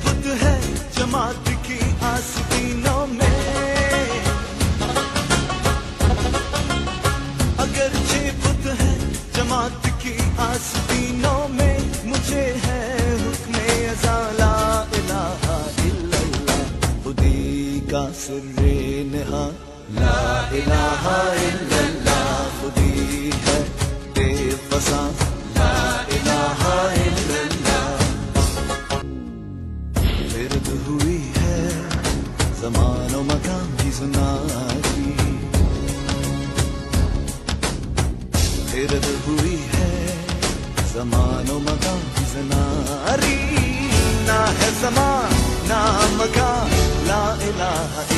بت ہے جماعت کی آستینوں میں، اگرچہ بت ہے جماعت کی آستینوں میں، مجھے ہے حکم ازا لا الہ الا اللہ، خودی کا سر نہا لا الہ الا اللہ، خودی ہے بے فضا لا الہ الا اللہ. ورد ہوئی ہے زمان و مکان کی زناری، ورد ہوئی ہے زمان و مکان کی زناری، نہ ہے زمان نہ مکان لا الہ الا اللہ.